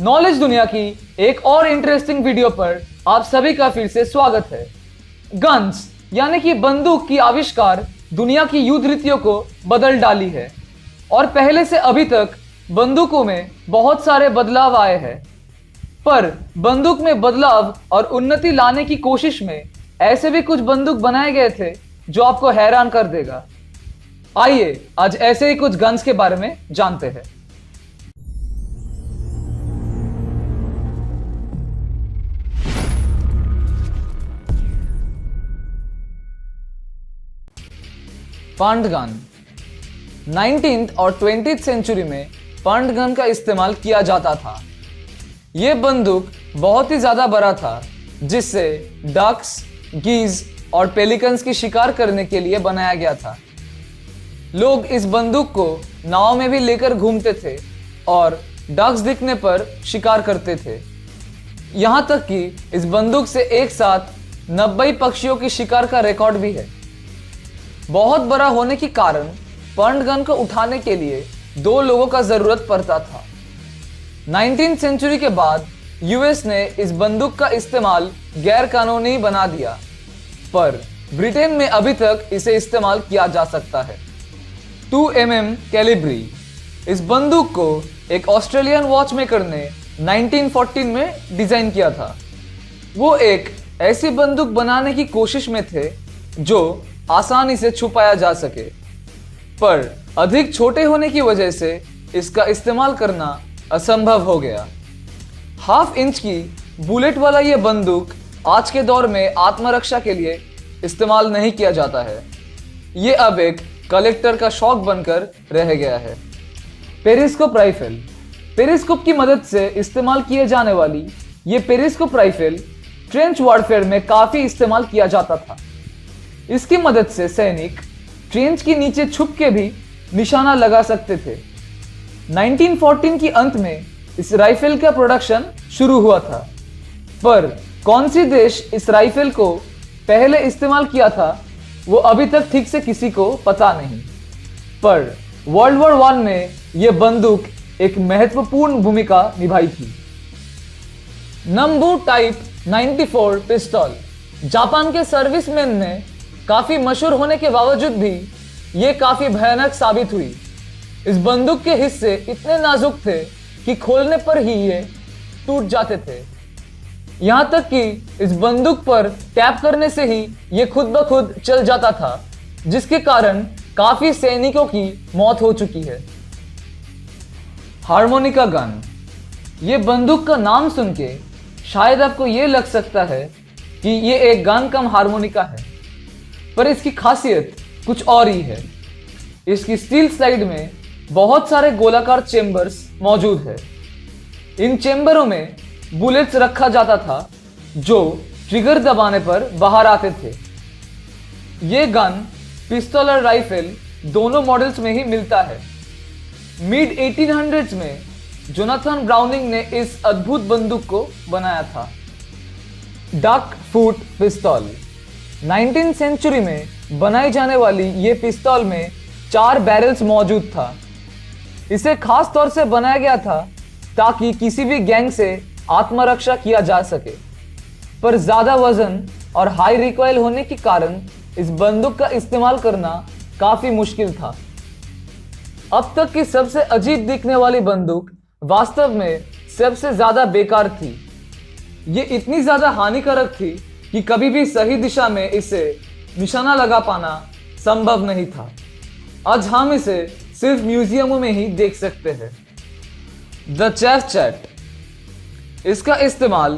Knowledge दुनिया की एक और इंटरेस्टिंग वीडियो पर आप सभी का फिर से स्वागत है। गन्स यानी कि बंदूक की आविष्कार दुनिया की युद्ध रीतियों को बदल डाली है और पहले से अभी तक बंदूकों में बहुत सारे बदलाव आए हैं। पर बंदूक में बदलाव और उन्नति लाने की कोशिश में ऐसे भी कुछ बंदूक बनाए गए थे जो आपको हैरान कर देगा। आइए आज ऐसे ही कुछ गन्स के बारे में जानते हैं। पंड गन 19th और 20th सेंचुरी में पंड गन का इस्तेमाल किया जाता था। यह बंदूक बहुत ही ज्यादा बड़ा था जिससे डक्स, गीज और पेलिकन्स की शिकार करने के लिए बनाया गया था। लोग इस बंदूक को नाव में भी लेकर घूमते थे और डक्स दिखने पर शिकार करते थे। यहां तक कि इस बंदूक से एक साथ 90 पक्षियों की शिकार का रिकॉर्ड भी है। बहुत बड़ा होने के कारण पंड गन को उठाने के लिए 2 लोगों का जरूरत पड़ता था। 19th सेंचुरी के बाद यूएस ने इस बंदूक का इस्तेमाल गैर कानूनी बना दिया, पर ब्रिटेन में अभी तक इसे इस्तेमाल किया जा सकता है। 2mm कैलिब्री इस बंदूक को एक ऑस्ट्रेलियन वॉचमेकर ने 1914 में डिजाइन किया था। वो एक ऐसी बंदूक बनाने की कोशिश में थे जो आसानी से छुपाया जा सके, पर अधिक छोटे होने की वजह से इसका इस्तेमाल करना असंभव हो गया। 1/2 इंच की बुलेट वाला यह बंदूक आज के दौर में आत्मरक्षा के लिए इस्तेमाल नहीं किया जाता है। यह अब एक कलेक्टर का शौक बनकर रह गया है। पेरिस्कोप राइफल पेरिस्कोप की मदद से इस्तेमाल किए जाने वाली यह पेरिस्कोप राइफल ट्रेंच वॉरफेयर में काफी इस्तेमाल किया जाता था। इसकी मदद से सैनिक ट्रेंच के नीचे छुप के भी निशाना लगा सकते थे। 1914 के अंत में इस राइफल का प्रोडक्शन शुरू हुआ था, पर कौन सी देश इस राइफल को पहले इस्तेमाल किया था वो अभी तक ठीक से किसी को पता नहीं। पर वर्ल्ड वॉर 1 में यह बंदूक एक महत्वपूर्ण भूमिका निभाई थी। नंबू टाइप 94 पिस्टल जापान के सर्विसमैन ने काफी मशहूर होने के बावजूद भी ये काफी भयानक साबित हुई। इस बंदूक के हिस्से इतने नाजुक थे कि खोलने पर ही ये टूट जाते थे। यहां तक कि इस बंदूक पर टैप करने से ही ये खुद ब खुद चल जाता था, जिसके कारण काफी सैनिकों की मौत हो चुकी है। हार्मोनिका गन ये बंदूक का नाम सुन के शायद आपको ये लग सकता है कि ये एक गन कम हार्मोनिका है, पर इसकी खासियत कुछ और ही है। इसकी स्टील स्लाइड में बहुत सारे गोलाकार चेंबर्स मौजूद है। इन चेंबरों में बुलेट्स रखा जाता था जो ट्रिगर दबाने पर बाहर आते थे। ये गन पिस्तौल और राइफल दोनों मॉडल्स में ही मिलता है। मिड 1800s में जोनाथन ब्राउनिंग ने इस अद्भुत बंदूक को बनाया था। डक फुट पिस्तौल 19th सेंचुरी में बनाई जाने वाली ये पिस्तौल में 4 बैरल्स मौजूद था। इसे खास तौर से बनाया गया था ताकि किसी भी गैंग से आत्मरक्षा किया जा सके, पर ज्यादा वजन और हाई रिकॉइल होने के कारण इस बंदूक का इस्तेमाल करना काफी मुश्किल था। अब तक की सबसे अजीब दिखने वाली बंदूक वास्तव में सबसे ज्यादा बेकार थी। ये इतनी ज्यादा हानिकारक थी कि कभी भी सही दिशा में इसे निशाना लगा पाना संभव नहीं था। आज हम इसे सिर्फ म्यूजियमों में ही देख सकते हैं। द चैफ चैट इसका इस्तेमाल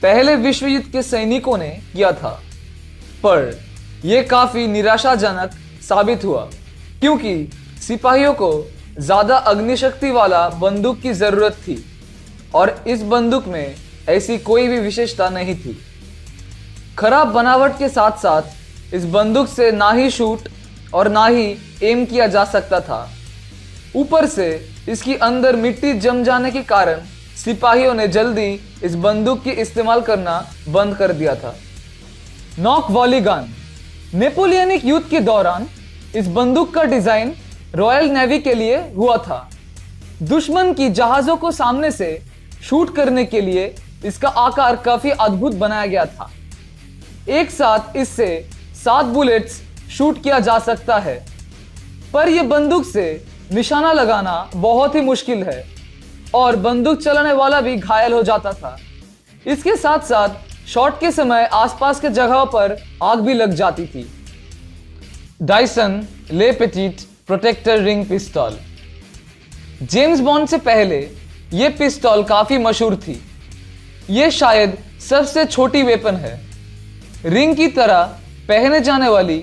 पहले विश्व युद्ध के सैनिकों ने किया था, पर यह काफी निराशाजनक साबित हुआ क्योंकि सिपाहियों को ज्यादा अग्निशक्ति वाला बंदूक की जरूरत थी और इस बंदूक में ऐसी कोई भी विशेषता नहीं थी। खराब बनावट के साथ साथ इस बंदूक से ना ही शूट और ना ही एम किया जा सकता था। ऊपर से इसकी अंदर मिट्टी जम जाने के कारण सिपाहियों ने जल्दी इस बंदूक की इस्तेमाल करना बंद कर दिया था। नॉक वॉली गन नेपोलियनिक युद्ध के दौरान इस बंदूक का डिजाइन रॉयल नेवी के लिए हुआ था। दुश्मन की जहाजों को सामने से शूट करने के लिए इसका आकार काफी अद्भुत बनाया गया था। एक साथ इससे 7 बुलेट्स शूट किया जा सकता है, पर यह बंदूक से निशाना लगाना बहुत ही मुश्किल है और बंदूक चलाने वाला भी घायल हो जाता था। इसके साथ साथ शॉट के समय आसपास के जगहों पर आग भी लग जाती थी। डायसन ले पेटिट प्रोटेक्टर रिंग पिस्तौल। जेम्स बॉन्ड से पहले यह पिस्तौल काफी मशहूर थी। यह शायद सबसे छोटी वेपन है। रिंग की तरह पहने जाने वाली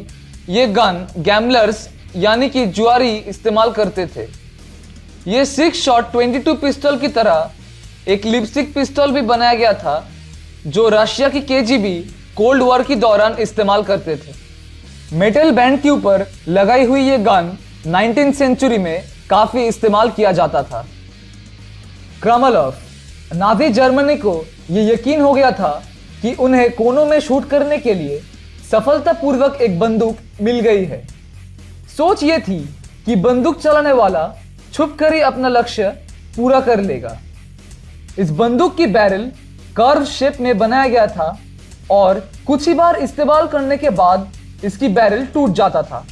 ये गन गैम्बलर्स यानी कि जुआरी इस्तेमाल करते थे। ये 6 शॉट 22 पिस्तौल की तरह एक लिपस्टिक पिस्तौल भी बनाया गया था जो रशिया की केजीबी कोल्ड वॉर के दौरान इस्तेमाल करते थे। मेटल बैंड के ऊपर लगाई हुई ये गन 19th सेंचुरी में काफी इस्तेमाल किया जाता था। क्रामलोफ। नाजी जर्मनी को यह यकीन हो गया था कि उन्हें कोनों में शूट करने के लिए सफलतापूर्वक एक बंदूक मिल गई है। सोच ये थी कि बंदूक चलाने वाला छुपकर ही अपना लक्ष्य पूरा कर लेगा। इस बंदूक की बैरल कर्व शेप में बनाया गया था और कुछ ही बार इस्तेमाल करने के बाद इसकी बैरल टूट जाता था,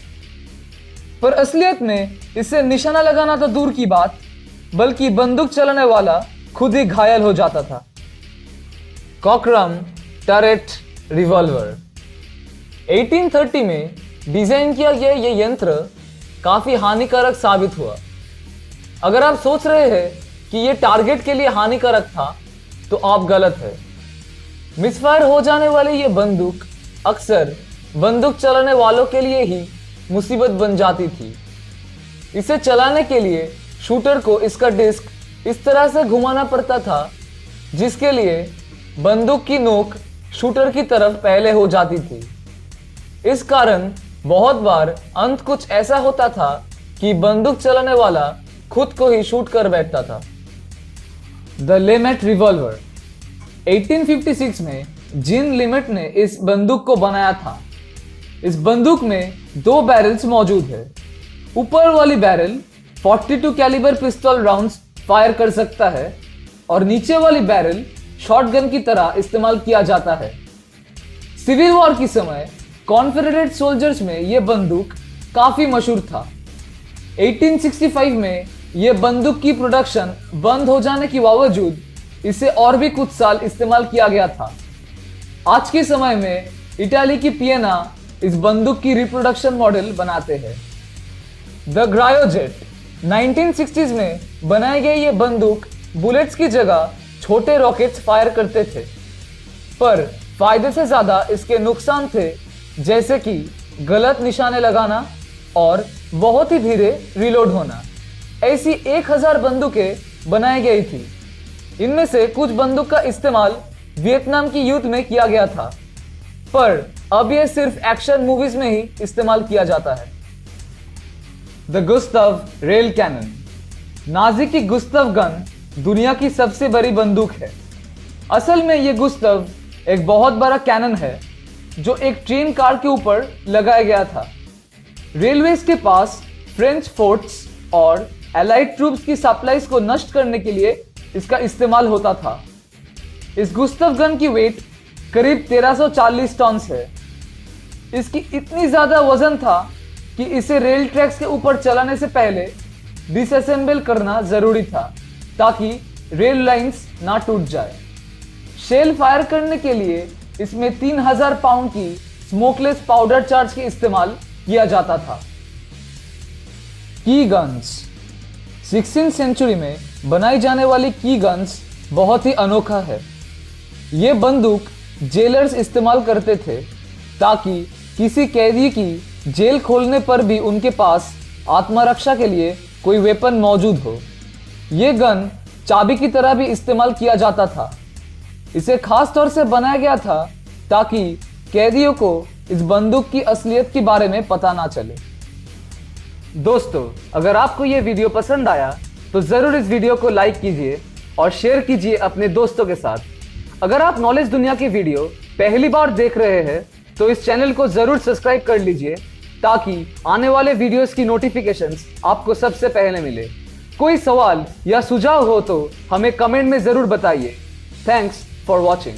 पर असलियत में इससे निशाना लगाना तो दूर की बात, बल्कि बंदूक चलाने वाला खुद ही घायल हो जाता था। कॉकरम टरेट रिवॉल्वर। 1830 में डिजाइन किया गया यह यंत्र काफी हानिकारक साबित हुआ। अगर आप सोच रहे हैं कि यह टारगेट के लिए हानिकारक था तो आप गलत है। मिसफायर हो जाने वाली यह बंदूक अक्सर बंदूक चलाने वालों के लिए ही मुसीबत बन जाती थी। इसे चलाने के लिए शूटर को इसका डिस्क इस तरह से घुमाना पड़ता था जिसके लिए बंदूक की नोक शूटर की तरफ पहले हो जाती थी। इस कारण बहुत बार अंत कुछ ऐसा होता था कि बंदूक चलाने वाला खुद को ही शूट कर बैठता था। The लेमेट revolver. 1856 में जीन लिमेट ने इस बंदूक को बनाया था। इस बंदूक में 2 बैरल्स मौजूद है। ऊपर वाली बैरल 42 कैलिबर पिस्तौल राउंड्स फायर कर सकता है और नीचे वाली बैरल शॉटगन की तरह इस्तेमाल किया जाता है। सिविल वॉर के समय कॉन्फेडरेट सोल्जर्स में यह बंदूक काफी मशहूर था। 1865 में यह बंदूक की प्रोडक्शन बंद हो जाने के बावजूद इसे और भी कुछ साल इस्तेमाल किया गया था। आज के समय में इटाली की पिएना इस बंदूक की रिप्रोडक्शन मॉडल बनाते हैं। द ग्रायोजेट। 1960s में बनाई गई यह बंदूक बुलेट्स की जगह छोटे रॉकेट्स फायर करते थे, पर फायदे से ज्यादा इसके नुकसान थे, जैसे कि गलत निशाने लगाना और बहुत ही धीरे रिलोड होना। ऐसी 1000 बंदूकें बनाई गई थी। इनमें से कुछ बंदूक का इस्तेमाल वियतनाम की युद्ध में किया गया था, पर अब यह सिर्फ एक्शन मूवीज में ही इस्तेमाल किया जाता है। The Gustav rail cannon. Nazi की गुस्तव गन दुनिया की सबसे बड़ी बंदूक है। असल में यह गुस्तव एक बहुत बड़ा कैनन है जो एक ट्रेन कार के ऊपर लगाया गया था। रेलवेज के पास फ्रेंच फोर्ट्स और एलाइड ट्रूप्स की सप्लाईज को नष्ट करने के लिए इसका इस्तेमाल होता था। इस गुस्तव गन की वेट करीब 1340 टन है। इसकी इतनी ज्यादा वजन था कि इसे रेल ट्रैक्स के ऊपर चलाने से पहले डिसअसेंबल करना जरूरी था ताकि रेल लाइंस ना टूट जाए। शेल फायर करने के लिए इसमें 3000 पाउंड की स्मोकलेस पाउडर चार्ज के इस्तेमाल किया जाता था। की गन्स। 16th सेंचुरी में बनाई जाने वाली की गन्स बहुत ही अनोखा है। ये बंदूक जेलर्स इस्तेमाल करते थे ताकि किसी कैदी की जेल खोलने पर भी उनके पास आत्मरक्षा के लिए कोई वेपन मौजूद हो। ये गन चाबी की तरह भी इस्तेमाल किया जाता था। इसे खास तौर से बनाया गया था ताकि कैदियों को इस बंदूक की असलियत के बारे में पता ना चले। दोस्तों, अगर आपको ये वीडियो पसंद आया तो जरूर इस वीडियो को लाइक कीजिए और शेयर कीजिए अपने दोस्तों के साथ। अगर आप नॉलेज दुनिया की वीडियो पहली बार देख रहे हैं तो इस चैनल को जरूर सब्सक्राइब कर लीजिए ताकि आने वाले वीडियोस की नोटिफिकेशंस आपको सबसे पहले मिले। कोई सवाल या सुझाव हो तो हमें कमेंट में ज़रूर बताइए। Thanks for watching.